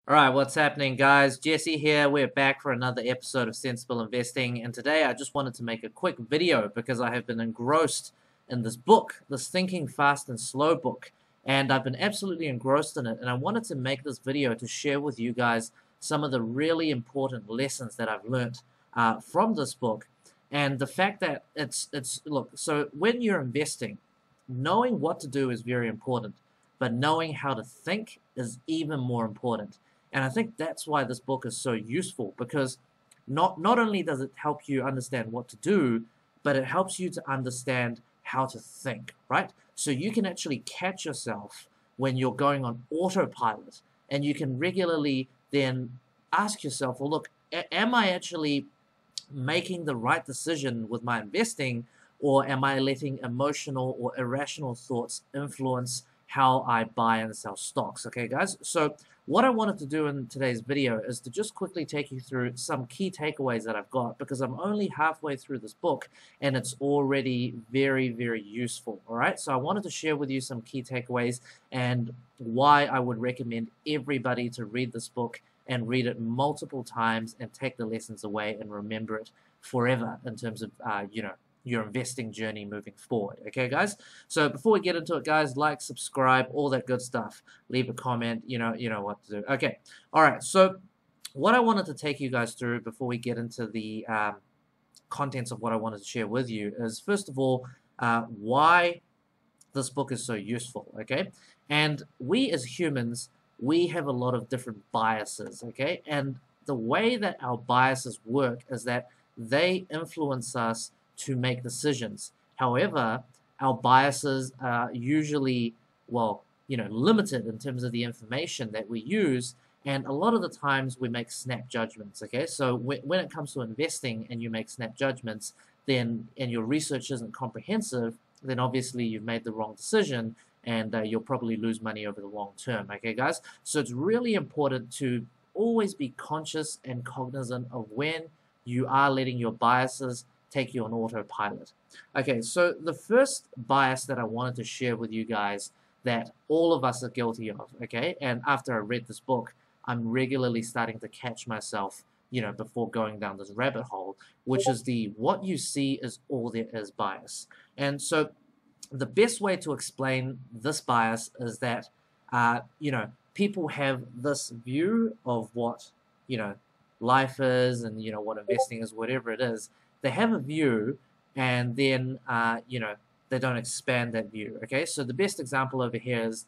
Alright, what's happening, guys? Jesse here. We're back for another episode of Sensible Investing, and today I just wanted to make a quick video because I have been engrossed in this book, this Thinking Fast and Slow book, and I've been absolutely engrossed in it, and I wanted to make this video to share with you guys some of the really important lessons that I've learned from this book, and the fact that look, so when you're investing, knowing what to do is very important, but knowing how to think is even more important. And I think that's why this book is so useful, because not only does it help you understand what to do, but it helps you to understand how to think, right? So you can actually catch yourself when you're going on autopilot, and you can regularly then ask yourself, well, look, am I actually making the right decision with my investing, or am I letting emotional or irrational thoughts influence how I buy and sell stocks? Okay, guys, so what I wanted to do in today's video is to just quickly take you through some key takeaways that I've got, because I'm only halfway through this book and it's already very, very useful. All right, so I wanted to share with you some key takeaways and why I would recommend everybody to read this book and read it multiple times and take the lessons away and remember it forever in terms of your investing journey moving forward. Okay, guys? So before we get into it, guys, like, subscribe, all that good stuff. Leave a comment, you know what to do. Okay, all right, so what I wanted to take you guys through before we get into the contents of what I wanted to share with you is, first of all, why this book is so useful, okay? And we as humans, we have a lot of different biases, okay? And the way that our biases work is that they influence us to make decisions. However, our biases are usually, limited in terms of the information that we use, and a lot of the times we make snap judgments, okay? So when it comes to investing and you make snap judgments, then, and your research isn't comprehensive, then obviously you've made the wrong decision, and you'll probably lose money over the long term, okay, guys? So it's really important to always be conscious and cognizant of when you are letting your biases take you on autopilot. Okay, so the first bias that I wanted to share with you guys that all of us are guilty of, okay, and after I read this book, I'm regularly starting to catch myself, before going down this rabbit hole, which is the what you see is all there is bias. And so the best way to explain this bias is that, people have this view of what, life is, and, what investing is, whatever it is. They have a view, and then, they don't expand that view, okay? So the best example over here is,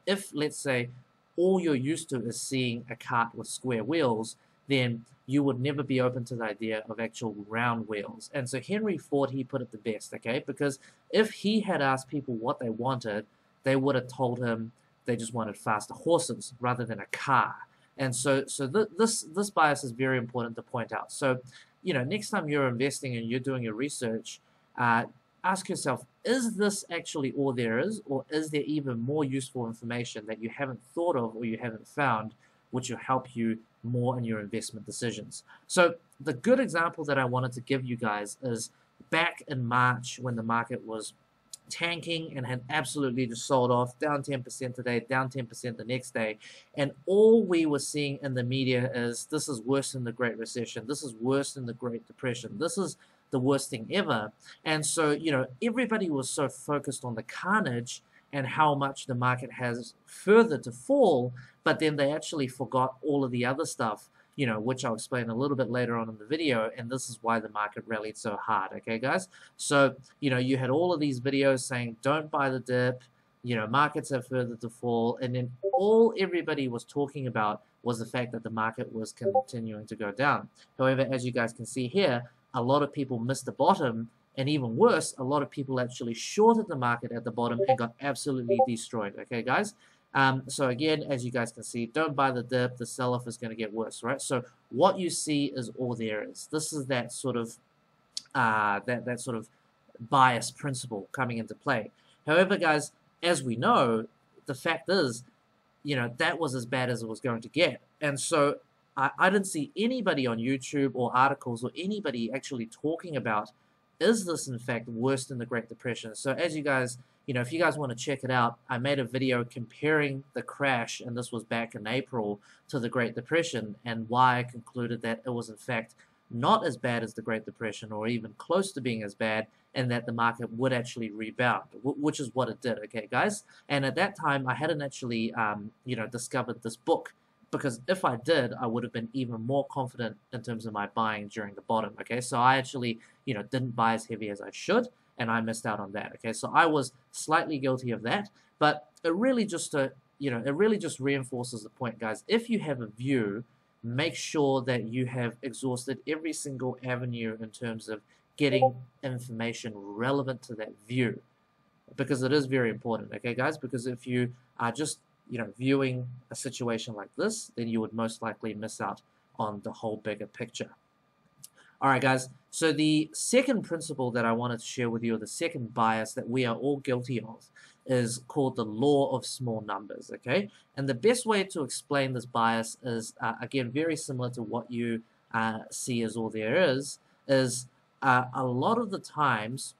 if, let's say, all you're used to is seeing a cart with square wheels, then you would never be open to the idea of actual round wheels. And so Henry Ford, he put it the best, okay? Because if he had asked people what they wanted, they would have told him they just wanted faster horses rather than a car. And so this bias is very important to point out. So, next time you're investing and you're doing your research, ask yourself, is this actually all there is, or is there even more useful information that you haven't thought of or you haven't found, which will help you more in your investment decisions? So the good example that I wanted to give you guys is back in March, when the market was tanking and had absolutely just sold off, down 10% today, down 10% the next day, and all we were seeing in the media is, this is worse than the Great Recession, this is worse than the Great Depression, this is the worst thing ever. And so, everybody was so focused on the carnage and how much the market has further to fall, but then they actually forgot all of the other stuff, which I'll explain a little bit later on in the video, and this is why the market rallied so hard, okay, guys? So, you had all of these videos saying, don't buy the dip, markets have further to fall, and then all everybody was talking about was the fact that the market was continuing to go down. However, as you guys can see here, a lot of people missed the bottom, and even worse, a lot of people actually shorted the market at the bottom and got absolutely destroyed, okay, guys? So again, as you guys can see, don't buy the dip, the sell-off is going to get worse, right? So what you see is all there is. This is that sort of that sort of bias principle coming into play. However, guys, as we know, the fact is, that was as bad as it was going to get. And so I didn't see anybody on YouTube or articles or anybody actually talking about is this in fact worse than the Great Depression? So as you guys, if you guys want to check it out, I made a video comparing the crash, and this was back in April, to the Great Depression, and why I concluded that it was in fact not as bad as the Great Depression, or even close to being as bad, and that the market would actually rebound, which is what it did, okay, guys? And at that time, I hadn't actually, discovered this book, because if I did, I would have been even more confident in terms of my buying during the bottom, okay? So I actually, didn't buy as heavy as I should, and I missed out on that, okay? So I was slightly guilty of that, but it really just, it really just reinforces the point, guys. If you have a view, make sure that you have exhausted every single avenue in terms of getting information relevant to that view, because it is very important, okay, guys? Because if you are just viewing a situation like this, then you would most likely miss out on the whole bigger picture. All right, guys, so the second principle that I wanted to share with you, or the second bias that we are all guilty of, is called the law of small numbers, okay? And the best way to explain this bias is, again, very similar to what you see as all there is a lot of the times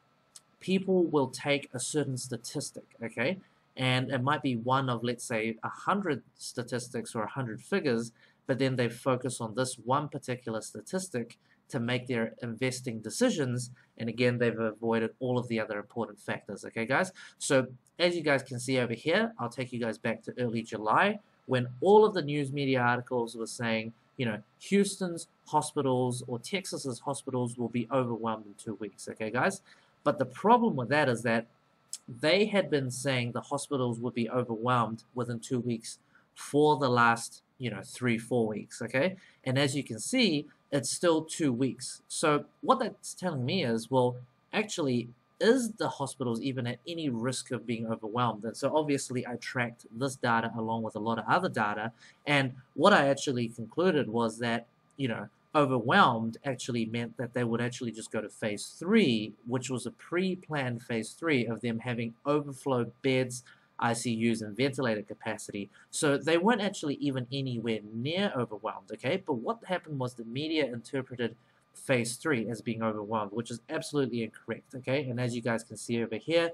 people will take a certain statistic, okay? And it might be one of, let's say, 100 statistics or 100 figures, but then they focus on this one particular statistic to make their investing decisions, and again, they've avoided all of the other important factors, okay, guys? So as you guys can see over here, I'll take you guys back to early July, when all of the news media articles were saying, Houston's hospitals or Texas's hospitals will be overwhelmed in 2 weeks, okay, guys? But the problem with that is that they had been saying the hospitals would be overwhelmed within 2 weeks for the last, 3-4 weeks, okay? And as you can see, it's still 2 weeks. So what that's telling me is, well, actually, is the hospitals even at any risk of being overwhelmed? And so obviously I tracked this data along with a lot of other data, and what I actually concluded was that, overwhelmed actually meant that they would actually just go to phase 3, which was a pre-planned phase 3 of them having overflow beds, ICUs, and ventilator capacity. So they weren't actually even anywhere near overwhelmed, okay? But what happened was the media interpreted phase 3 as being overwhelmed, which is absolutely incorrect, okay? And as you guys can see over here,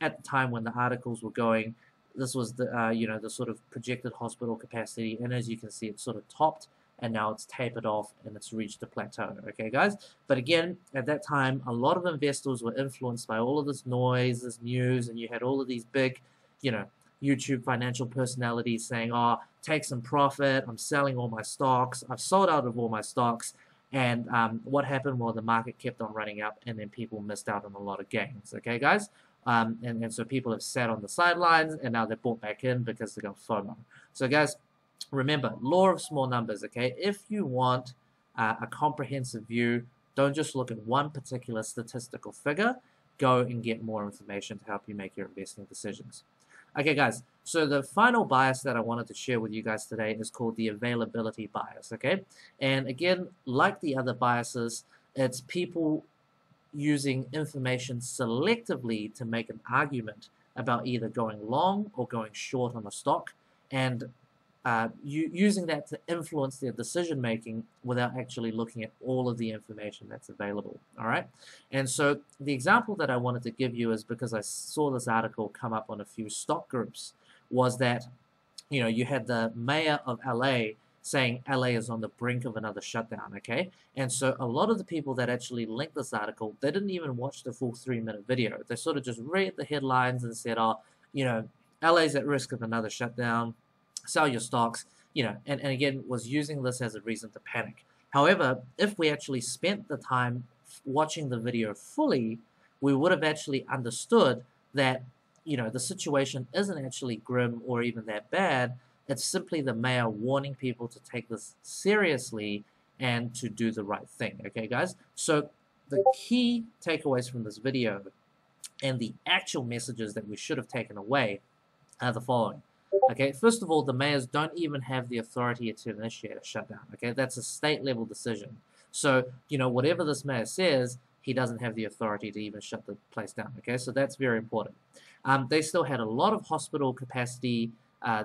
at the time when the articles were going, this was the, the sort of projected hospital capacity, and as you can see, it sort of topped, and now it's tapered off and it's reached a plateau, okay, guys? But again, at that time, a lot of investors were influenced by all of this noise, this news, and you had all of these big, YouTube financial personalities saying, oh, take some profit, I'm selling all my stocks, I've sold out of all my stocks, and what happened? Well, the market kept on running up, and then people missed out on a lot of gains, okay, guys? And so people have sat on the sidelines, and now they're bought back in because they got FOMO. So, guys, remember, law of small numbers, okay? If you want a comprehensive view, don't just look at one particular statistical figure. Go and get more information to help you make your investing decisions. Okay, guys, so the final bias that I wanted to share with you guys today is called the availability bias, okay? And again, like the other biases, it's people using information selectively to make an argument about either going long or going short on a stock, and using that to influence their decision making without actually looking at all of the information that's available. All right, and so the example that I wanted to give you is because I saw this article come up on a few stock groups, was that you had the mayor of LA saying LA is on the brink of another shutdown, okay? And so a lot of the people that actually linked this article, they didn't even watch the full 3-minute video. They sort of just read the headlines and said, oh, LA's at risk of another shutdown, sell your stocks, and again, was using this as a reason to panic. However, if we actually spent the time watching the video fully, we would have actually understood that, the situation isn't actually grim or even that bad. It's simply the mayor warning people to take this seriously and to do the right thing, okay, guys? So the key takeaways from this video and the actual messages that we should have taken away are the following. Okay, first of all, the mayors don't even have the authority to initiate a shutdown. Okay, that's a state-level decision. So, whatever this mayor says, he doesn't have the authority to even shut the place down. Okay, so that's very important. They still had a lot of hospital capacity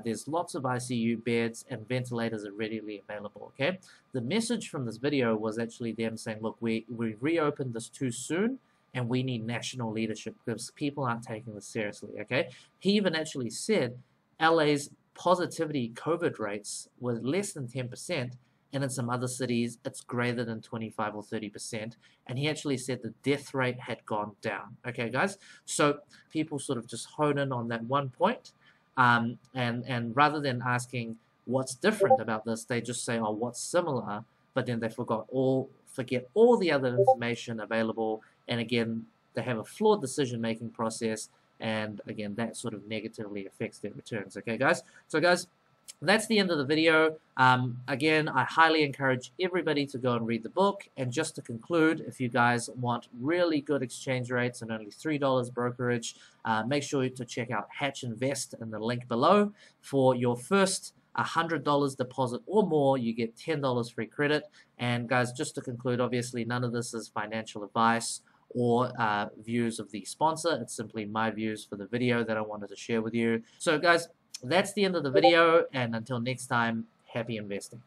there's lots of ICU beds and ventilators are readily available, okay? The message from this video was actually them saying, look, we reopened this too soon, and we need national leadership because people aren't taking this seriously, okay? He even actually said LA's positivity COVID rates were less than 10%, and in some other cities, it's greater than 25 or 30%. And he actually said the death rate had gone down. Okay, guys? So people sort of just hone in on that one point. And rather than asking what's different about this, they just say, oh, what's similar? But then they forget all the other information available. And again, they have a flawed decision-making process. And again, that sort of negatively affects their returns. Okay, guys? So, guys, that's the end of the video. Again, I highly encourage everybody to go and read the book. And just to conclude, if you guys want really good exchange rates and only $3 brokerage, make sure to check out Hatch Invest in the link below. For your first $100 deposit or more, you get $10 free credit. And guys, just to conclude, obviously none of this is financial advice or views of the sponsor. It's simply my views for the video that I wanted to share with you. So guys, that's the end of the video, and until next time, happy investing.